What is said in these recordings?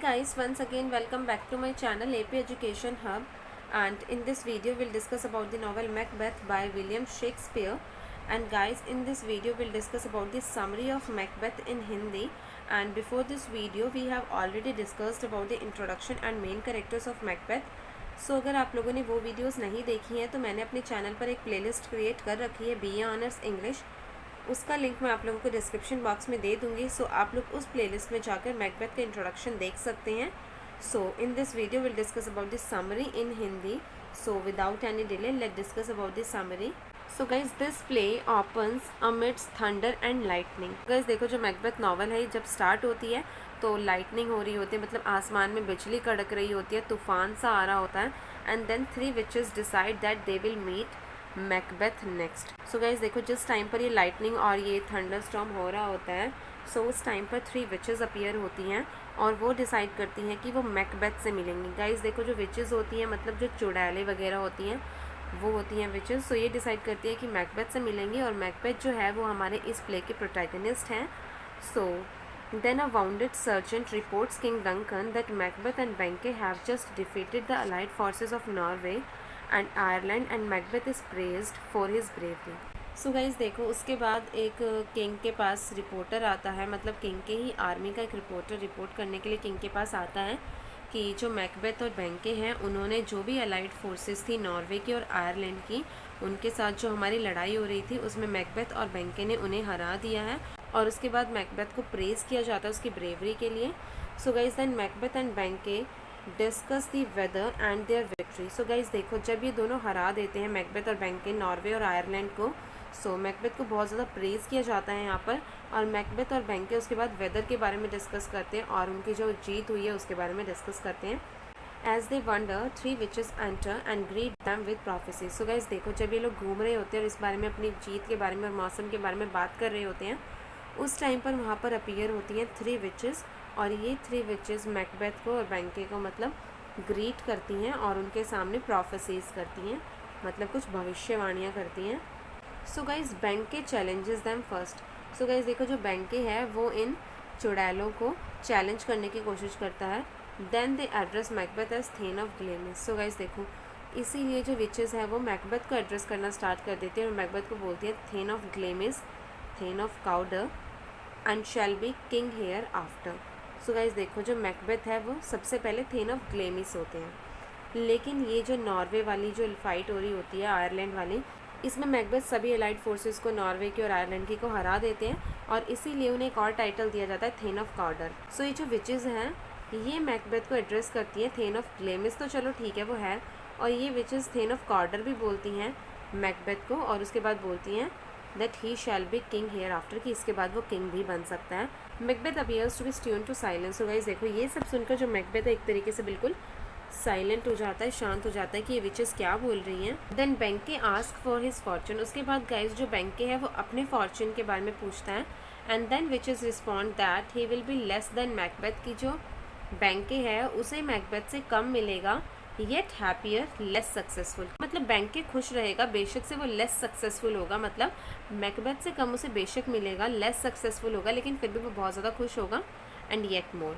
guys, once again welcome back to my channel AP Education Hub, and in this video we'll discuss about the novel Macbeth by William Shakespeare. And guys, in this video we'll discuss about the summary of Macbeth in Hindi. And before this video we have already discussed about the introduction and main characters of Macbeth. सो अगर आप लोगों ने वो videos नहीं देखी हैं तो मैंने अपने चैनल पर एक प्लेलिस्ट क्रिएट कर रखी है BA ऑनर्स इंग्लिश। उसका लिंक मैं आप लोगों को डिस्क्रिप्शन बॉक्स में दे दूँगी। सो आप लोग उस प्लेलिस्ट में जाकर मैकबेथ का इंट्रोडक्शन देख सकते हैं। So in this video will discuss about the summary in Hindi. So without any delay let discuss about the summary. So guys, this play opens amidst thunder and lightning. Guys देखो, जो Macbeth novel है जब start होती है तो lightning हो रही होती है, मतलब आसमान में बिजली कड़क रही होती है, तूफान सा आ रहा होता है। And then 3 witches decide that they will meet Macbeth next. So guys देखो, जिस टाइम पर ये लाइटनिंग और ये थंडर स्टॉर्म हो रहा होता है, सो उस टाइम पर 3 विचेस अपीयर होती हैं और वो डिसाइड करती हैं कि वो मैकबेथ से मिलेंगी। गाइज देखो, जो विचेस होती हैं मतलब जो चुड़ैलें वगैरह होती हैं वो होती हैं विचेस। सो ये डिसाइड करती है कि मैकबेथ से मिलेंगी और मैकबेथ जो है वो हमारे इस प्ले के प्रोटैगनिस्ट हैं। सो then a wounded sergeant reports King Duncan that Macbeth and Banquo have just defeated the allied forces of Norway and Ireland and Macbeth is praised for his bravery. So guys देखो, उसके बाद एक king के पास reporter आता है, मतलब king के ही army का एक रिपोर्टर रिपोर्ट करने के लिए किंग के पास आता है कि जो मैकबेथ और बैंके हैं उन्होंने जो भी अलाइड फोर्सेस थी नॉर्वे की और आयरलैंड की, उनके साथ जो हमारी लड़ाई हो रही थी उसमें मैकबेथ और बैंके ने उन्हें हरा दिया है। और उसके बाद मैकबेथ को प्रेज़ किया जाता है उसकी ब्रेवरी के लिए। So guys then Macbeth and Banquo discuss the weather and their victory. So guys देखो, जब ये दोनों हरा देते हैं मैकबेथ और बैंके नॉर्वे और आयरलैंड को, सो मैकबेथ को बहुत ज़्यादा प्रेज़ किया जाता है यहाँ पर। और मैकबेथ और बैंके उसके बाद वेदर के बारे में डिस्कस करते हैं और उनकी जो जीत हुई है उसके बारे में डिस्कस करते हैं। As they wonder 3 witches enter and greet them with prophecy. So guys देखो, जब ये लोग घूम रहे होते हैं और इस बारे में अपनी जीत के बारे में और मौसम के बारे में बात कर रहे होते हैं, उस टाइम पर वहाँ पर अपीयर होती हैं 3 विचेस और ये 3 विचेस मैकबेथ को और बैंके को मतलब ग्रीट करती हैं और उनके सामने प्रोफेसीज करती हैं, मतलब कुछ भविष्यवाणियाँ करती हैं। सो गाइज बैंके चैलेंजेस दैम फर्स्ट। सो गाइज देखो, जो बैंके है वो इन चुड़ैलों को चैलेंज करने की कोशिश करता है। Then they address Macbeth as thane of Glamis. So guys देखो, इसीलिए जो विचेस है वो मैकबेथ को एड्रेस करना स्टार्ट कर देती है और मैकबेथ को बोलती है thane of Glamis, thane of Cawdor and shall be king hereafter. So guys देखो, जो मैकबेथ है वो सबसे पहले थेन ऑफ ग्लेमिस होते हैं, लेकिन ये जो नॉर्वे वाली जो फाइट हो रही होती है आयरलैंड वाली, इसमें मैकबेथ सभी एलाइड फोर्सेस को नॉर्वे की और आयरलैंड की को हरा देते हैं और इसीलिए उन्हें एक और टाइटल दिया जाता है थेन ऑफ काउडर। सो ये जो विचेस हैं ये मैकबेथ को एड्रेस करती हैं थेन ऑफ ग्लेमिस, तो चलो ठीक है वो है, और ये विचेस थेन ऑफ काउडर भी बोलती हैं मैकबेथ को और उसके बाद बोलती हैं that he shall be king hereafter, कि इसके बाद वो किंग भी बन सकता है। Macbeth appears to be tune to silence. So guys देखो, ये सब सुनकर जो मैकबेथ है एक तरीके से बिल्कुल साइलेंट हो जाता है, शांत हो जाता है कि ये विचेस क्या बोल रही हैं। देन बैंके आस्क फॉर हिज फॉर्चून। उसके बाद गाइस जो बैंके है वो अपने फॉर्चून के बारे में पूछता है and then witches respond that he will be less than Macbeth, की जो बैंके है उसे मैकबेथ से कम मिलेगा, येट हैप्पियर लेस सक्सेसफुल। मतलब बैंके खुश रहेगा बेशक से वो लेस सक्सेसफुल होगा, मतलब मैकबेथ से कम उसे बेशक मिलेगा, लेस सक्सेसफुल होगा, लेकिन फिर भी वो बहुत ज़्यादा खुश होगा। And yet more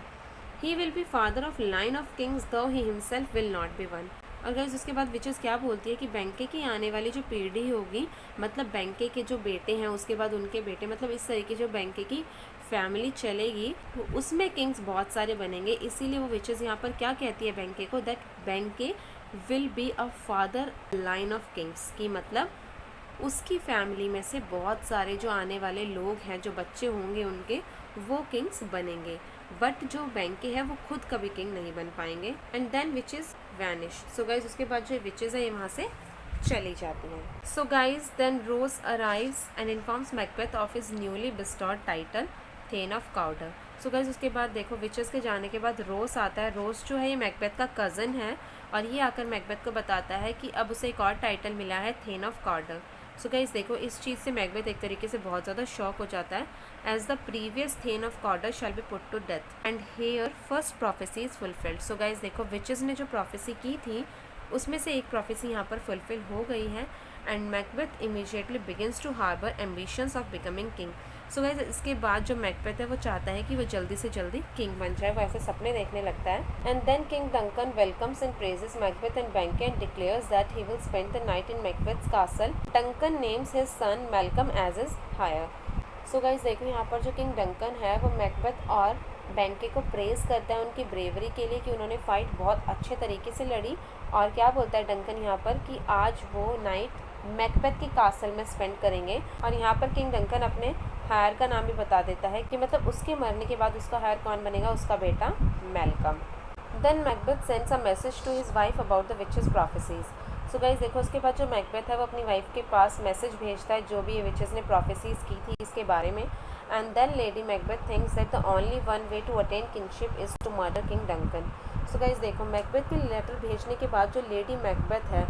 he will be father of line of kings though he himself will not be one. और गाइस उसके बाद विचेस क्या बोलती है कि बैंके की आने वाली जो पीढ़ी होगी, मतलब बैंके के जो बेटे हैं उसके बाद उनके बेटे, मतलब इस तरीके जो बैंके की फैमिली चलेगी तो उसमें किंग्स बहुत सारे बनेंगे। इसीलिए वो विचेस यहाँ पर क्या कहती है बैंके को, दैट बैंके will be a father line of Kings, की मतलब उसकी फैमिली में से बहुत सारे जो आने वाले लोग हैं, जो बच्चे होंगे उनके, वो किंग्स बनेंगे, बट जो बैंके है वो खुद कभी किंग नहीं बन पाएंगे। And then witches vanish. So guys उसके बाद जो विचेस है वहाँ से चली जाती हैं। So guys then Ross arrives and informs Macbeth of his newly bestowed title thane of Cawdor. So guys उसके बाद देखो, विचेस के जाने के बाद रोज आता है। रोज जो है ये मैकबेथ का कज़न है और ये आकर मैकबेथ को बताता है कि अब उसे एक और टाइटल मिला है thane of Cawdor. So guys देखो, इस चीज़ से मैकबेथ एक तरीके से बहुत ज़्यादा शॉक हो जाता है। As the previous thane of Cawdor shall be put to death and here first prophecy is fulfilled. So guys देखो, विचेस ने जो प्रोफेसी की थी उसमें से एक प्रोफेसी यहाँ पर फुलफिल हो गई है and Macbeth immediately begins to harbour ambitions of becoming king. So guys इसके बाद जो मैकबेथ है वो चाहता है कि वो जल्दी से जल्दी किंग बन जाए, वो ऐसे सपने देखने लगता है। And then king Duncan welcomes and praises Macbeth and Banquo and declares that he will spend the night in Macbeth's castle. Duncan names his son Malcolm as his heir. So guys देखो यहाँ पर जो king Duncan है वो Macbeth और बैंके को praise करता है उनकी ब्रेवरी के लिए कि उन्होंने फाइट बहुत अच्छे तरीके से लड़ी। और क्या बोलता है डंकन यहाँ पर कि आज वो नाइट मैकबेथ के कासल में स्पेंड करेंगे। और यहाँ पर किंग डंकन अपने हायर का नाम भी बता देता है कि मतलब उसके मरने के बाद उसका हायर कौन बनेगा, उसका बेटा Malcolm. Then Macbeth sends a message to his wife about the witches prophecies. So guys देखो उसके बाद जो मैकबेथ है वो अपनी वाइफ के पास मैसेज भेजता है जो भी ये विचेस ने प्रोफेसीज की थी इसके बारे में। And then lady Macbeth thinks that the only one way to attain kingship is to murder king Duncan. So guys देखो मैकबेथ के लेटर भेजने के बाद जो लेडी मैकबेथ है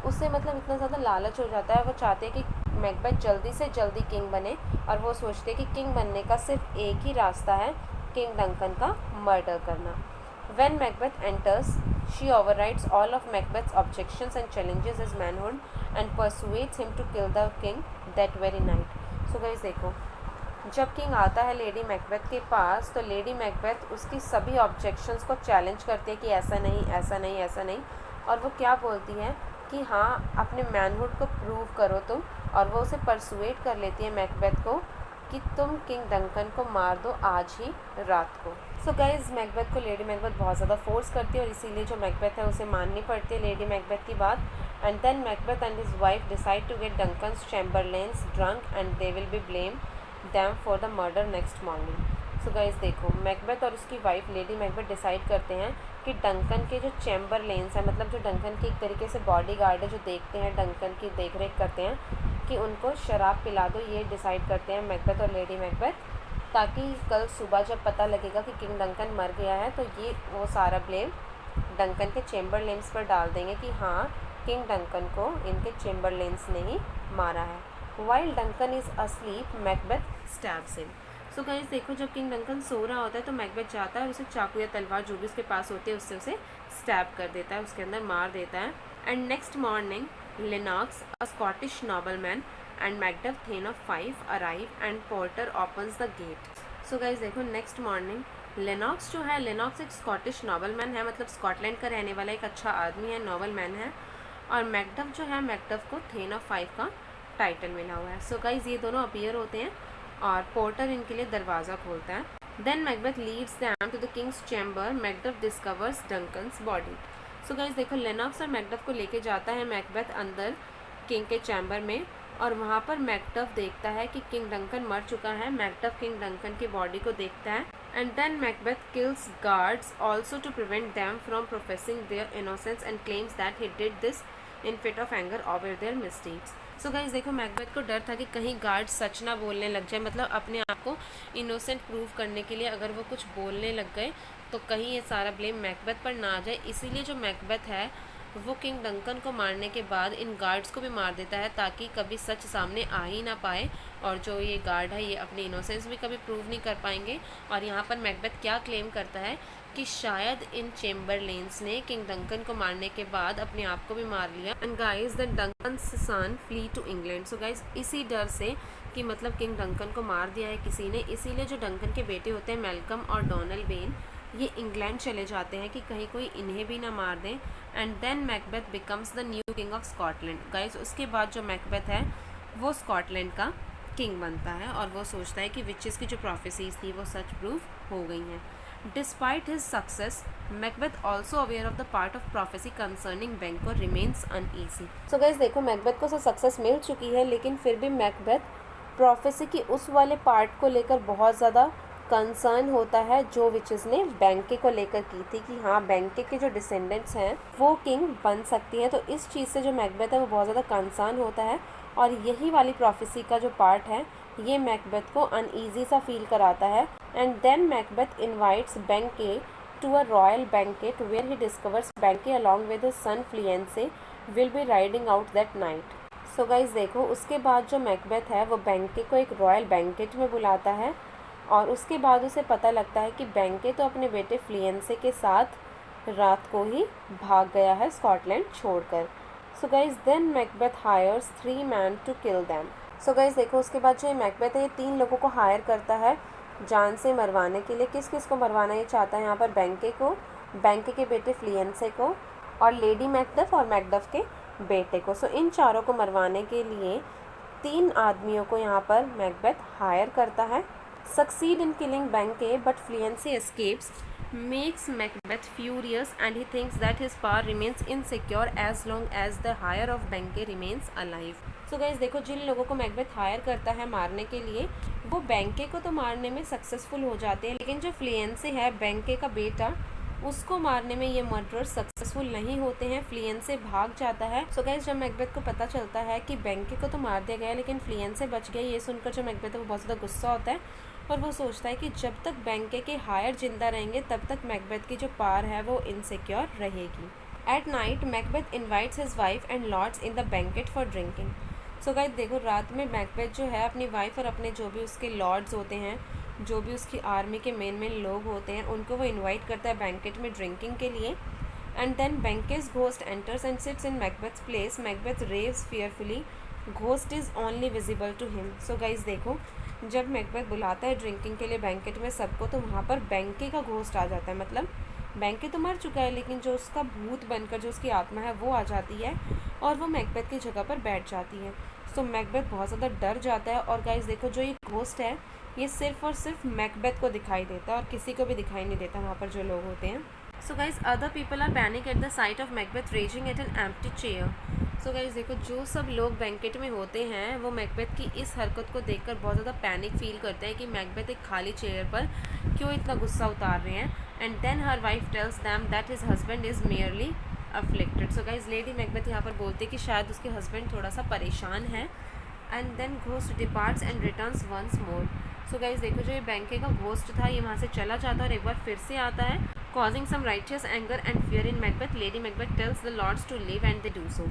उससे मतलब इतना ज़्यादा लालच हो जाता है, वो चाहते हैं कि मैकबेथ जल्दी से जल्दी किंग बने। और वो सोचते हैं कि किंग बनने का सिर्फ एक ही रास्ता है, किंग डंकन का मर्डर करना। When Macbeth enters, she overrides all of Macbeth's objections and challenges his manhood and persuades him to kill the king that very night. So guys देखो जब किंग आता है लेडी मैकबेथ के पास तो lady Macbeth उसकी सभी objections को challenge करती है कि ऐसा नहीं ऐसा नहीं ऐसा नहीं। और वो क्या बोलती है कि हाँ अपने मैनहुड को प्रूव करो तुम। और वो उसे परसुएट कर लेती है मैकबेथ को कि तुम किंग डंकन को मार दो आज ही रात को। सो गाइज मैकबेथ को लेडी मैकबेथ बहुत ज़्यादा फोर्स करती है और इसीलिए जो मैकबेथ है उसे माननी पड़ती है लेडी मैकबेथ की बात। And then Macbeth and his wife decide to get Duncan's chamberlains drunk and they will be blame them for the murder next morning. So guys देखो मैकबेथ और उसकी वाइफ लेडी मैकबेथ डिसाइड करते हैं कि Duncan के जो Chamberlain's हैं मतलब जो डंकन की एक तरीके से बॉडी गार्ड है जो देखते हैं डंकन की देख रेख करते हैं कि उनको शराब पिला दो। ये डिसाइड करते हैं मैकबेथ और लेडी मैकबेथ ताकि कल सुबह जब पता लगेगा कि किंग डंकन मर गया है तो ये वो सारा ब्लेम डंकन के चैम्बरलेन्स पर डाल देंगे कि हाँ किंग डंकन को इनके चैम्बरलेन्स ने ही मारा है। While Duncan is asleep Macbeth stabs him. So guys देखो जब किंग डंकन सो रहा होता है तो मैकबेथ जाता है और उसे चाकू या तलवार जो भी उसके पास होती है उससे उसे स्टैब कर देता है, उसके अंदर मार देता है। And next morning Lennox, a Scottish nobleman, and Macduff Thane of Fife arrive and Porter opens the gate. So guys देखो नेक्स्ट मॉर्निंग लेनॉक्स जो है, लेनॉक्स एक स्कॉटिश नॉबलमैन है, मतलब स्कॉटलैंड का रहने वाला एक अच्छा आदमी है, नॉबलमैन है। और मैकडफ जो है, मैकडफ को थेन ऑफ फाइव का टाइटल मिला हुआ है। सो गाइज ये दोनों अपीयर होते हैं और पोर्टर इनके लिए दरवाज़ा खोलता है। Then Macbeth leaves them to the king's chamber. Macduff discovers Duncan's body. So guys देखो लेनॉक्स और मैकडफ को लेके जाता है मैकबेथ अंदर किंग के चैम्बर में और वहाँ पर मैकडफ देखता है कि किंग डंकन मर चुका है। मैकडफ किंग डंकन की बॉडी को देखता है and then Macbeth kills guards also to prevent them from professing their innocence and claims that he did this in fit of anger over their mistakes. So guys देखो मैकबेथ को डर था कि कहीं गार्ड सच ना बोलने लग जाए, मतलब अपने आप को इनोसेंट प्रूव करने के लिए अगर वो कुछ बोलने लग गए तो कहीं ये सारा ब्लेम मैकबेथ पर ना आ जाए। इसीलिए जो मैकबेथ है वो किंग डंकन को मारने के बाद इन गार्ड्स को भी मार देता है ताकि कभी सच सामने आ ही ना पाए और जो ये गार्ड है ये अपनी इनोसेंस भी कभी प्रूव नहीं कर पाएंगे। और यहाँ पर मैकबेथ क्या क्लेम करता है कि शायद इन चैम्बरलेन्स ने किंग डंकन को मारने के बाद अपने आप को भी मार लिया। And guys the Duncan's son flee to England. So guys इसी डर से कि मतलब किंग डंकन को मार दिया है किसी ने, इसीलिए जो डंकन के बेटे होते हैं मैल्कम और डोनल बेन ये इंग्लैंड चले जाते हैं कि कहीं कोई इन्हें भी ना मार दें। And then Macbeth becomes the new king of Scotland. Guys उसके बाद जो मैकबेथ है वो स्कॉटलैंड का किंग बनता है और वो सोचता है कि विचेस की जो प्रोफेसीज थी वो सच प्रूव हो गई हैं। Despite his success Macbeth also aware of the part of prophecy concerning बैंको रिमेन्स अनईजी। सो गाइस देखो मैकबेथ को सक्सेस मिल चुकी है लेकिन फिर भी मैकबेथ प्रोफेसी की उस वाले पार्ट को लेकर बहुत ज़्यादा कंसर्न होता है जो विचेस ने बैंके को लेकर की थी कि हाँ बैंके के जो डिसेंडेंट्स हैं वो किंग बन सकती हैं। तो इस चीज़ से जो मैकबेथ है वो बहुत ज़्यादा कंसर्न होता है और यही वाली प्रोफेसी का जो पार्ट है ये मैकबेथ को अनईजी सा फील कराता है। And then Macbeth invites Banquo to a royal banquet where he discovers Banquo along with his son Fleance will be riding out that night. So guys देखो उसके बाद जो मैकबेथ है वो बैंके को एक रॉयल बैंकेट में बुलाता है और उसके बाद उसे पता लगता है कि बैंके तो अपने बेटे फ्लिएंसे के साथ रात को ही भाग गया है स्कॉटलैंड छोड़कर। So guys then Macbeth hires 3 men to kill them. So guys देखो उसके बाद जो मैकबेथ है ये 3 लोगों को हायर करता है जान से मरवाने के लिए। किस किस को मरवाना ये चाहता है यहाँ पर? बैंके को, बैंके के बेटे फ्लियंसे को, और लेडी मैकडफ और मैकडफ के बेटे को। सो इन चारों को मरवाने के लिए 3 आदमियों को यहाँ पर मैकबेथ हायर करता है। Succeed in killing Banquo but Fleance escapes makes Macbeth furious and he thinks that his power remains insecure as long as the hire of Banque remains alive. So guys देखो जिन लोगों को Macbeth hire करता है मारने के लिए वो बैंके को तो मारने में सक्सेसफुल हो जाते हैं, लेकिन जो फ्लियंसे है बैंके का बेटा उसको मारने में ये मर्डरर सक्सेसफुल नहीं होते हैं। फ्लियंसे भाग जाता है। सो गाइस जब मैकबेथ को पता चलता है कि बैंके को तो मार दिया गया लेकिन फ्लियंसे बच गया, ये सुनकर जो मैकबेथ है वो बहुत ज़्यादा गुस्सा होता है और वो सोचता है कि जब तक बैंके के हायर जिंदा रहेंगे तब तक मैकबेथ की जो पावर है वो इनसिक्योर रहेगी। At night Macbeth invites his wife and lords in the banquet for drinking. So guys देखो रात में मैकबेथ जो है अपनी वाइफ और अपने जो भी उसके लॉर्ड्स होते हैं, जो भी उसकी आर्मी के मेन लोग होते हैं, उनको वो इन्वाइट करता है बैंकेट में ड्रिंकिंग के लिए। And then Banquo's ghost enters and sits in Macbeth's place. Macbeth raves fearfully, ghost is only visible to him. So guys देखो जब मैकबेथ बुलाता है ड्रिंकिंग के लिए बैंकेट में सबको, तो वहाँ पर बैंके का घोस्ट आ जाता है। मतलब बैंके तो मर चुका है लेकिन जो उसका भूत बनकर जो उसकी आत्मा है वो आ जाती है और वो मैकबेथ की जगह पर बैठ जाती है। सो मैकबेथ बहुत ज़्यादा डर जाता है और गाइस देखो जो ये घोस्ट है ये सिर्फ और सिर्फ मैकबेथ को दिखाई देता है और किसी को भी दिखाई नहीं देता वहाँ पर जो लोग होते हैं। So guys other people are panic at the sight of Macbeth raging at an empty chair. So guys देखो जो सब लोग बैंकेट में होते हैं वो मैकबेथ की इस हरकत को देखकर बहुत ज़्यादा पैनिक फील करते हैं कि मैकबेथ एक खाली चेयर पर क्यों इतना गुस्सा उतार रहे हैं। And then her wife tells them that his husband is merely afflicted. So guys lady Macbeth यहाँ पर बोलती है कि शायद उसके हस्बैंड थोड़ा सा परेशान है। And then ghost departs and returns once more. So guys देखो जो ये बैंके का घोस्ट था ये वहाँ से चला जाता है और एक बार फिर से आता है, causing some righteous anger and fear in Macbeth. Lady Macbeth tells the lords to leave and they do so.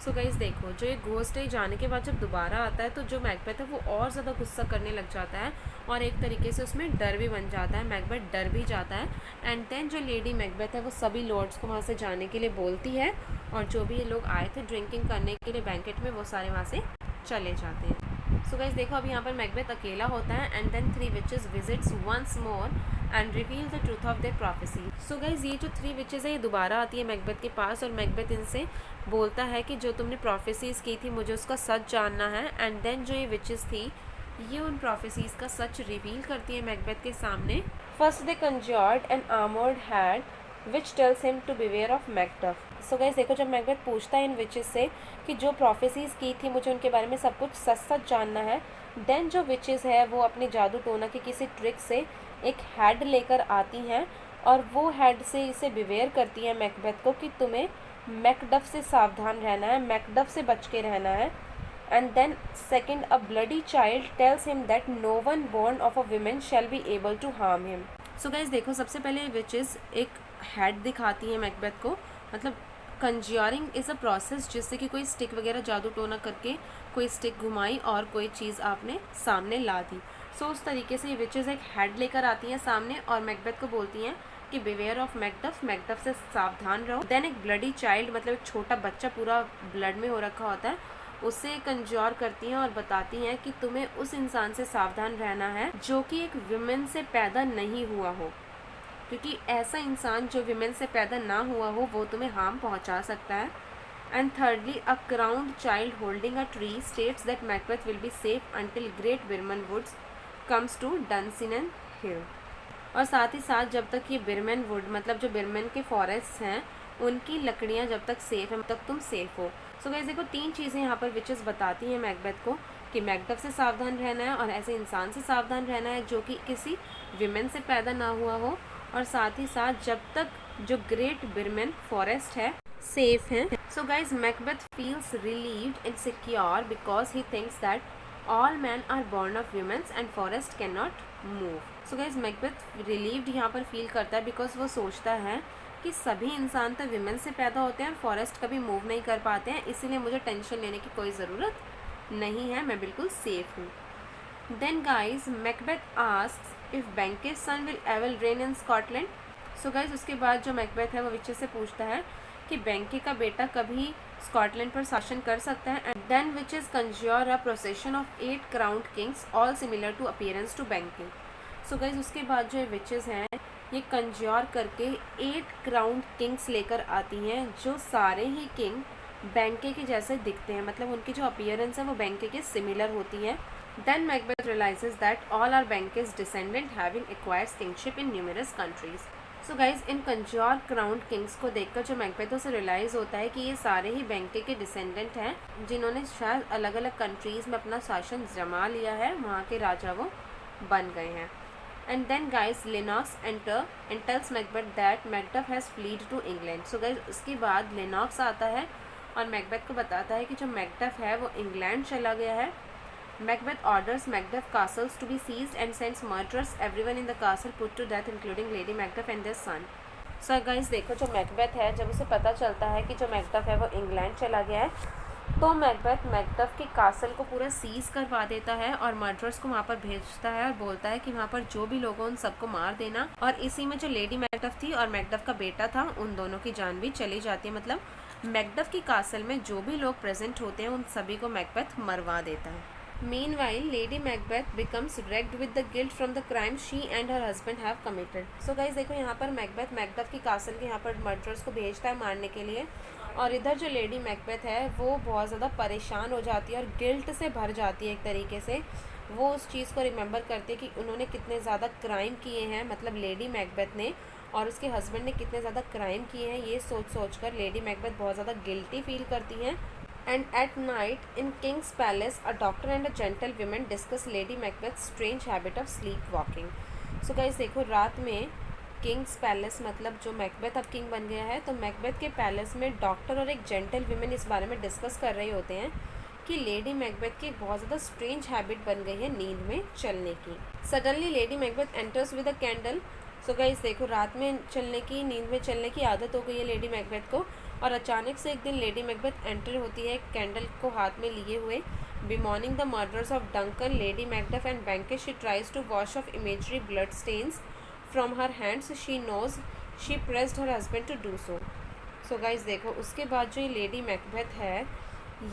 So guys देखो जो ये घोस्ट है जाने के बाद जब दोबारा आता है तो जो मैकबेथ है वो और ज़्यादा गुस्सा करने लग जाता है और एक तरीके से उसमें डर भी बन जाता है। मैकबेथ डर भी जाता है। एंड देन जो लेडी मैकबेथ है वो सभी लॉर्ड्स को वहाँ से जाने के लिए बोलती है और जो भी ये लोग आए थे ड्रिंकिंग करने के लिए बैंकेट में वो सारे वहाँ से चले जाते हैं। सो गाइस देखो अब यहाँ पर मैकबेथ अकेला होता है। And then 3 witches visits once more and reveal the truth of their prophecy. So guys ये जो 3 विचेस है ये दोबारा आती है मैकबेथ के पास और मैकबेथ इनसे बोलता है कि जो तुमने प्रोफेसीज़ की थी मुझे उसका सच जानना है। एंड देन जो ये विचेस थी ये उन प्रोफेसीज़ का सच रिवील करती है मैकबेथ के सामने। First they conjured an armoured head which tells him to beware of Macduff. So guys देखो जब मैकबेथ पूछता है इन विचेस से कि जो प्रोफेसीज़ की थी मुझे उनके बारे में सब कुछ सच सच जानना है, देन जो विचेस है वो अपने जादू टोना की किसी ट्रिक से एक हेड लेकर आती हैं और वो हेड से इसे बिवेयर करती है मैकबेथ को कि तुम्हें मैकडफ से सावधान रहना है, मैकडफ से बच के रहना है। And then second a bloody child tells him that no one born of a woman shall be able to harm him. So guys देखो सबसे पहले विचेस एक हेड दिखाती है मैकबेथ को। मतलब कंज्यूरिंग इज़ अ प्रोसेस जिससे कि कोई स्टिक वगैरह जादू टोना करके कोई स्टिक घुमाई और कोई चीज़ आपने सामने ला दी। सो उस तरीके से ये विचेस एक हेड लेकर आती हैं सामने और मैकबेथ को बोलती हैं कि बिवेयर ऑफ मैकडफ, मैकडफ से सावधान रहो। देन एक ब्लडी चाइल्ड मतलब एक छोटा बच्चा पूरा ब्लड में हो रखा होता है उससे कंज्योर करती हैं और बताती हैं कि तुम्हें उस इंसान से सावधान रहना है जो कि एक विमेन से पैदा नहीं हुआ हो, क्योंकि ऐसा इंसान जो विमेन से पैदा ना हुआ हो वो तुम्हें हार्म पहुंचा सकता है। And thirdly a crowned child holding a tree states that Macbeth will be safe until great Birnam woods comes to Dunsinane hill. और साथ ही साथ जब तक ये बिरमन वुड मतलब जो बिरमन के फॉरेस्ट हैं उनकी लकड़ियाँ जब तक सेफ हैं तब तुम सेफ हो। सो गाइस देखो 3 चीज़ें यहाँ पर विचेस बताती हैं मैकबेथ को कि मैकडफ से सावधान रहना है और ऐसे इंसान से सावधान रहना है जो कि किसी विमेन से पैदा ना हुआ हो, और साथ ही साथ जब तक जो ग्रेट बिरमन फॉरेस्ट है सेफ हैं। So guys Macbeth feels relieved and secure because he thinks that all man are born of womens and forest can not move. So guys Macbeth relieved यहाँ पर फील करता है because वो सोचता है कि सभी इंसान तो विमेन से पैदा होते हैं, फॉरेस्ट कभी मूव नहीं कर पाते हैं, इसीलिए मुझे टेंशन लेने की कोई ज़रूरत नहीं है, मैं बिल्कुल सेफ हूँ। Then guys Macbeth asks if Banquo's son will ever reign in Scotland. So guys उसके बाद जो मैकबेथ है वो विचेस से पूछता है कि बैंके का बेटा कभी स्कॉटलैंड पर शासन कर सकता है। And then which is conjure a procession of 8 crowned kings all similar to appearance to Banquo. So guys उसके बाद जो विचेस हैं ये कंज्योर करके 8 क्राउन्ड किंग्स लेकर आती हैं जो सारे ही किंग बैंके के जैसे दिखते हैं, मतलब उनकी जो अपीयरेंस है वो बैंके के सिमिलर होती है। Then Macbeth realizes that all are Banquo's descendant having acquired kingship in numerous countries. So guys इन कंज्योर क्राउन्ड किंग्स को देखकर जो मैकबेथ से रियलाइज़ होता है कि ये सारे ही बैंके के डिसेंडेंट हैं जिन्होंने शायद अलग अलग कंट्रीज़ में अपना शासन जमा लिया है, वहाँ के राजा वो बन गए हैं। And then guys Lennox enter and tells Macbeth that Macduff has fled to England. So guys उसके बाद Lennox आता है और मैकबेथ को बताता है कि जो मैकडफ है वो इंग्लैंड चला गया है। Macbeth orders Macduff castles to be seized and sends murderers everyone in the castle put to death including Lady Macduff and their son. So guys देखो जो मैकबेथ है जब उसे पता चलता है कि जो मैकडफ है वो इंग्लैंड चला गया है तो मैकबेथ मैकडफ के कासल को पूरा सीज करवा देता है और मर्डरर्स को वहाँ पर भेजता है और बोलता है कि वहाँ पर जो भी लोग हैं उन सबको मार देना। और इसी में जो लेडी मैकडफ थी और मैकडफ का बेटा था उन दोनों की जान भी चली जाती है, मतलब मैकडफ की कासल में जो भी लोग प्रेजेंट होते हैं उन सभी को मैकबेथ मरवा देता है। Meanwhile, Lady Macbeth becomes wrecked with the guilt from the crime she and her husband have committed. So guys देखो यहाँ पर मैकबेथ मैकडफ की कासल के यहाँ पर मर्डरर्स को भेजता है मारने के लिए और इधर जो लेडी मैकबेथ है वो बहुत ज़्यादा परेशान हो जाती है और गिल्ट से भर जाती है। एक तरीके से वो उस चीज़ को रिमेंबर करती है कि उन्होंने कितने ज़्यादा क्राइम किए हैं, मतलब लेडी मैकबेथ ने और उसके हस्बैंड ने कितने ज़्यादा क्राइम किए हैं। ये सोच कर लेडी मैकबेथ बहुत ज़्यादा गिल्टी फील करती हैं। And at night in King's Palace, a doctor and a gentlewoman discuss Lady Macbeth's strange habit of sleepwalking. So guys देखो रात में किंग्स पैलेस मतलब जो मैकबेथ अब किंग बन गया है तो मैकबेथ के पैलेस में डॉक्टर और एक जेंटलवुमन इस बारे में डिस्कस कर रहे होते हैं कि लेडी मैकबेथ की एक बहुत ज़्यादा स्ट्रेंज हैबिट बन गई है नींद में चलने की। Suddenly lady Macbeth enters with a candle. So guys देखो रात में चलने की, नींद में चलने की आदत हो गई है लेडी मैकबेथ को और अचानक से एक दिन लेडी मैकबेथ एंटर होती है कैंडल को हाथ में लिए हुए। Bemoaning the murders of Duncan, lady Macduff and Banquo she tries to wash off imagery blood stains from her hands. She knows she pressed her husband to do so. So guys देखो उसके बाद जो ये lady Macbeth है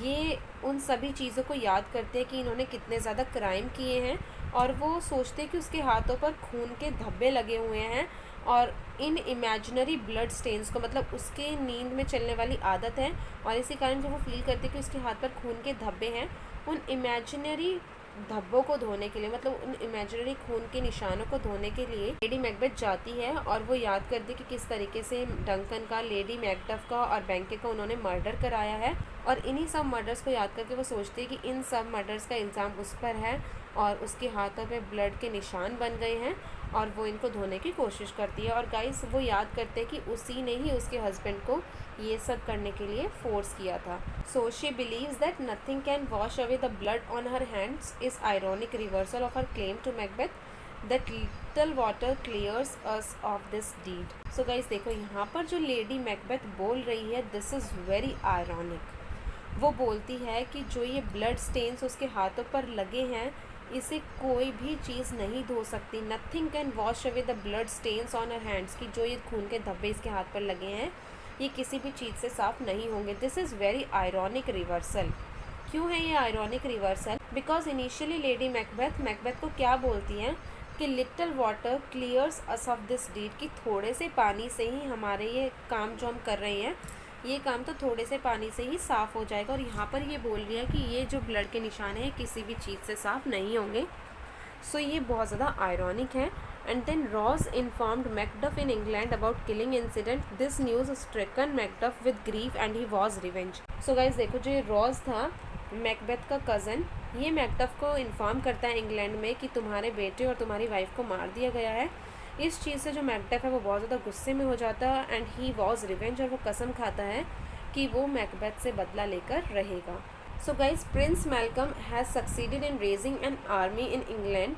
ये उन सभी चीज़ों को याद करते हैं कि इन्होंने कितने ज़्यादा क्राइम किए हैं और वो सोचते हैं कि उसके हाथों पर खून के धब्बे लगे हुए हैं और इन इमेजिनरी ब्लड स्टेन्स को, मतलब उसके नींद में चलने वाली आदत है और इसी कारण जब वो फील करते हैं कि उसके हाथ पर खून के धब्बे हैं, उन इमेजिनरी धब्बों को धोने के लिए, मतलब उन इमेजिनरी खून के निशानों को धोने के लिए लेडी मैकबेथ जाती है और वो याद करती है कि किस तरीके से डंकन का, लेडी मैकडफ का और बैंके का उन्होंने मर्डर कराया है। और इन्हीं सब मर्डर्स को याद करके वो सोचती है कि इन सब मर्डर्स का इल्ज़ाम उस पर है और उसके हाथों पे ब्लड के निशान बन गए हैं और वो इनको धोने की कोशिश करती है। और गाइस वो याद करते हैं कि उसी ने ही उसके हस्बैंड को ये सब करने के लिए फोर्स किया था। So she believes that nothing can wash away the blood on her hands is ironic reversal of her claim to Macbeth that little water clears us of this deed. So guys देखो यहाँ पर जो lady Macbeth बोल रही है this is very ironic. वो बोलती है कि जो ये ब्लड स्टेन्स उसके हाथों पर लगे हैं इसे कोई भी चीज़ नहीं धो सकती। Nothing can wash away the blood stains on her hands की जो ये खून के धब्बे इसके हाथ पर लगे हैं ये किसी भी चीज़ से साफ़ नहीं होंगे। This is very ironic reversal. क्यों है ये ironic reversal? Because initially lady Macbeth को क्या बोलती हैं कि little water clears us of this deed, कि थोड़े से पानी से ही हमारे ये काम जो हम कर रहे हैं ये काम तो थोड़े से पानी से ही साफ़ हो जाएगा। और यहाँ पर ये बोल रही है कि ये जो ब्लड के निशान हैं किसी भी चीज़ से साफ़ नहीं होंगे। सो ये बहुत ज़्यादा आयरॉनिक है। And then Ross informed Macduff in England about killing incident. This news stricken Macduff with grief and he was revenge. So guys देखो जो ये रॉस था मैकबेथ का कज़न, ये मैकडफ को इन्फॉर्म करता है इंग्लैंड में कि तुम्हारे बेटे और तुम्हारी वाइफ को मार दिया गया है। इस चीज़ से जो मैकडफ है वो बहुत ज़्यादा गुस्से में हो जाता है एंड ही वॉज रिवेंज, और वो कसम खाता है कि वो मैकबेथ से बदला लेकर रहेगा। So guys prince Malcolm has succeeded in raising an army in England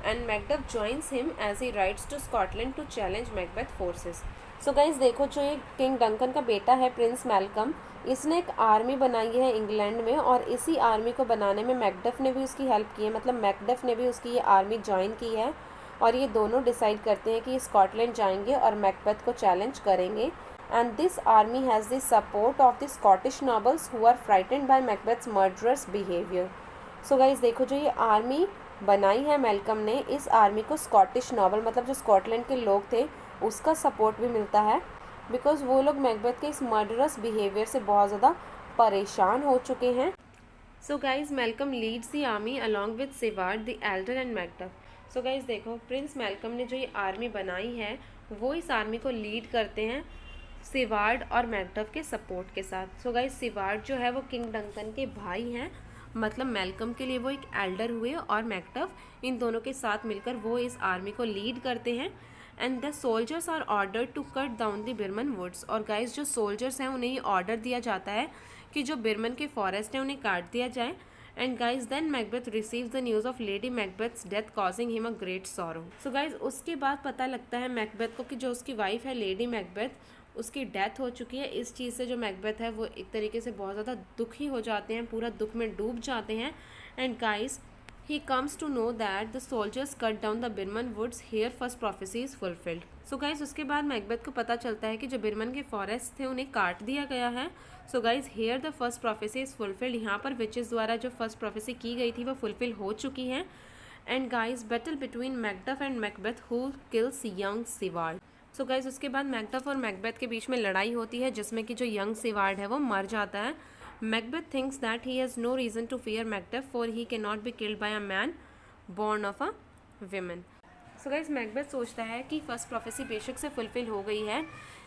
and Macduff joins him as he rides to Scotland to challenge Macbeth forces. So guys देखो जो ये किंग डंकन का बेटा है प्रिंस मैल्कम, इसने एक army बनाई है इंग्लैंड में और इसी आर्मी को बनाने में मैकडफ ने भी उसकी हेल्प की है, मतलब मैकडफ ने भी उसकी ये आर्मी ज्वाइन की है और ये दोनों डिसाइड करते हैं कि स्कॉटलैंड जाएंगे और मैकबेथ को चैलेंज करेंगे। and this army has the support of the Scottish nobles who are frightened by Macbeth's murderous behavior. So guys देखो जो ये आर्मी बनाई है मैल्कम ने, इस आर्मी को स्कॉटिश नॉबल मतलब जो स्कॉटलैंड के लोग थे उसका सपोर्ट भी मिलता है, बिकॉज वो लोग मैकबेथ के इस मर्डरस बिहेवियर से बहुत ज़्यादा परेशान हो चुके हैं. So guys Malcolm leads the army along with Siward the Elder and Macduff. So guys देखो प्रिंस मैल्कम ने जो ये आर्मी बनाई है वो इस आर्मी को लीड करते हैं सिवार्ड और मैकडफ के सपोर्ट के साथ. सो गाइज सिवार्ड जो है वो किंग डंकन के भाई हैं, मतलब मैल्कम के लिए वो एक एल्डर हुए, और मैकडफ इन दोनों के साथ मिलकर वो इस आर्मी को लीड करते हैं. And the soldiers are order to cut down the Birnam woods. और गाइज जो सोल्जर्स हैं उन्हें ये ऑर्डर दिया जाता है कि जो बिरमन के फॉरेस्ट है उन्हें काट दिया जाए. And guys then Macbeth receives the news of lady Macbeth's death causing him a great sorrow. So guys उसके बाद पता लगता है मैकबेथ को कि जो उसकी वाइफ है लेडी मैकबेथ उसकी डेथ हो चुकी है. इस चीज़ से जो मैकबेथ है वो एक तरीके से बहुत ज़्यादा दुखी हो जाते हैं, पूरा दुख में डूब जाते हैं. And guys he comes to know that the soldiers cut down the Birman woods. Here first prophecy is fulfilled. So guys उसके बाद मैकबेथ को पता चलता है कि जो बिरमन के फॉरेस्ट थे उन्हें काट दिया गया है. So guys here the first prophecy is fulfilled. यहाँ पर विचेस द्वारा जो फर्स्ट प्रोफेसी की गई थी वो फुलफिल हो चुकी है. And guys battle between Macduff and Macbeth who kills young Siward. So guys उसके बाद मैकडफ और मैकबेथ के बीच में लड़ाई होती है जिसमें कि जो यंग सिवार्ड है वो मर जाता है. Macbeth thinks that he has no reason to fear Macduff, for he cannot be killed by a man born of a woman. So guys Macbeth सोचता है कि फर्स्ट प्रोफेसी बेशक से फुलफिल हो गई है,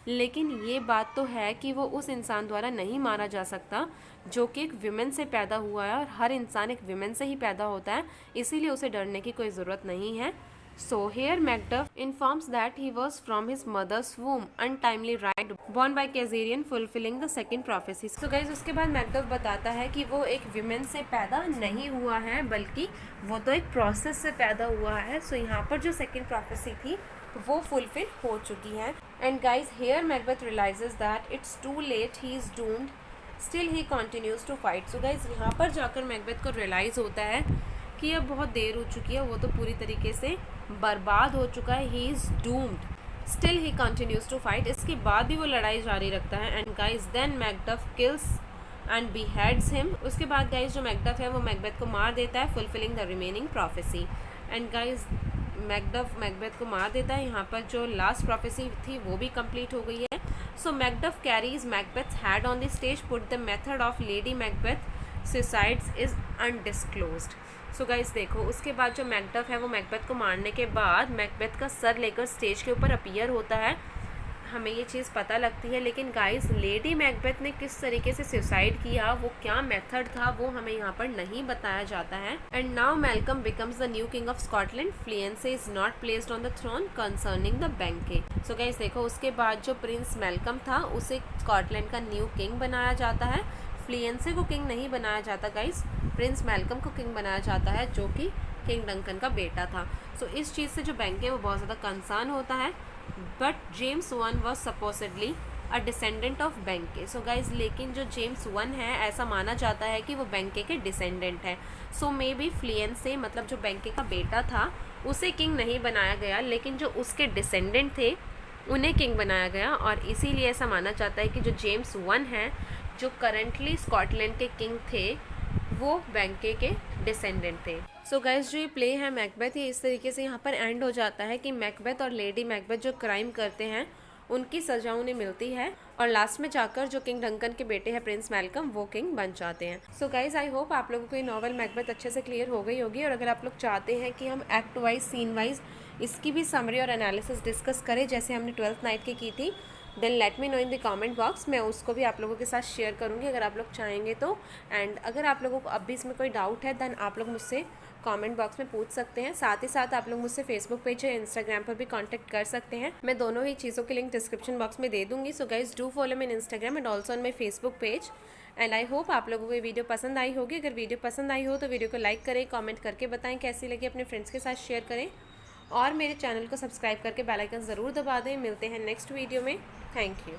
लेकिन ये बात तो है कि वो उस इंसान द्वारा नहीं मारा जा सकता जो कि एक विमेन से पैदा हुआ है, और हर इंसान एक विमेन से ही पैदा होता है, इसीलिए उसे डरने की कोई ज़रूरत नहीं है. So here Macduff informs that he was from his mother's womb, untimely right, born by Kazarian, fulfilling the second prophecy. So guys उसके बाद Macduff बताता है कि वो एक विमेन से पैदा नहीं हुआ है, बल्कि वो तो एक प्रोसेस से पैदा हुआ है. सो यहाँ पर जो सेकेंड प्रोफेसी थी वो फुलफिल हो चुकी है. And guys here Macbeth realises that it's too late, he is doomed, still he continues to fight. So guys यहाँ पर जाकर मैकबेथ को रियलाइज़ होता है कि अब बहुत देर हो चुकी है, वो तो पूरी तरीके से बर्बाद हो चुका है. He is doomed, still he continues to fight. इसके बाद भी वो लड़ाई जारी रखता है. And guys then Macduff kills and beheads him. उसके बाद गाइज जो मैकडफ है वो मैकबेथ को मार देता है, fulfilling the remaining prophecy. And guys Macduff Macbeth को मार देता है. यहाँ पर जो लास्ट प्रोफेसी थी वो भी कंप्लीट हो गई है. So Macduff carries Macbeth's head on the stage, put the method of lady Macbeth suicides is undisclosed. So guys देखो उसके बाद जो मैकडफ है वो मैकबेथ को मारने के बाद मैकबेथ का सर लेकर स्टेज के ऊपर अपीयर होता है. हमें ये चीज़ पता लगती है, लेकिन गाइस लेडी मैकबेथ ने किस तरीके से सुसाइड किया, वो क्या मेथड था, वो हमें यहाँ पर नहीं बताया जाता है. And now Malcolm becomes the new king of Scotland. Fleance is not placed on the throne concerning the Banquo. So guys देखो उसके बाद जो प्रिंस मैल्कम था उसे स्कॉटलैंड का न्यू किंग बनाया जाता है. फ्लिएंसे को किंग नहीं बनाया जाता गाइस, प्रिंस मैल्कम को किंग बनाया जाता है जो कि किंग डंकन का बेटा था. सो इस चीज़ से जो बैंके वो बहुत ज़्यादा कंसर्न होता है. But James one was supposedly a descendant of Banquo. So guys लेकिन जो जेम्स वन है ऐसा माना जाता है कि वो बैंके के डिसेंडेंट है. सो मे बी फ्लिएंसे मतलब जो बैंके का बेटा था उसे किंग नहीं बनाया गया, लेकिन जो उसके डिसेंडेंट थे उन्हें किंग बनाया गया. और इसीलिए ऐसा माना जाता है कि जो जेम्स वन है जो करंटली स्कॉटलैंड के किंग थे वो बैंके के डिसेंडेंट थे. सो गाइस जो ये प्ले है मैकबेथ, ये इस तरीके से यहाँ पर एंड हो जाता है कि मैकबेथ और लेडी मैकबेथ जो क्राइम करते हैं उनकी सजा उन्हें मिलती है, और लास्ट में जाकर जो किंग डंकन के बेटे हैं प्रिंस मैल्कम वो किंग बन जाते हैं. सो गाइज आई होप आप लोगों को ये नॉवल मैकबेथ अच्छे से क्लियर हो गई होगी. और अगर आप लोग चाहते हैं कि हम एक्ट वाइज सीन वाइज इसकी भी समरी और एनालिसिस डिस्कस करें जैसे हमने 12th नाइट की थी, then let me know in the comment box. मैं उसको भी आप लोगों के साथ शेयर करूँगी अगर आप लोग चाहेंगे तो. एंड अगर आप लोगों को अब भी इसमें कोई डाउट है देन आप लोग मुझसे कमेंट बॉक्स में पूछ सकते हैं. साथ ही साथ आप लोग मुझसे फेसबुक पेज या इंस्टाग्राम पर भी कांटेक्ट कर सकते हैं. मैं दोनों ही चीज़ों के लिंक डिस्क्रिप्शन बॉक्स में दे दूँगी. So guys do follow me in Instagram and also on my Facebook page. And I hope आप लोगों को ये वीडियो पसंद आई होगी. अगर वीडियो पसंद आई हो तो वीडियो को लाइक करें, कमेंट करके बताएं कैसी लगी, अपने फ्रेंड्स के साथ शेयर करें और मेरे चैनल को सब्सक्राइब करके बेल आइकन ज़रूर दबा दें. मिलते हैं नेक्स्ट वीडियो में. Thank you.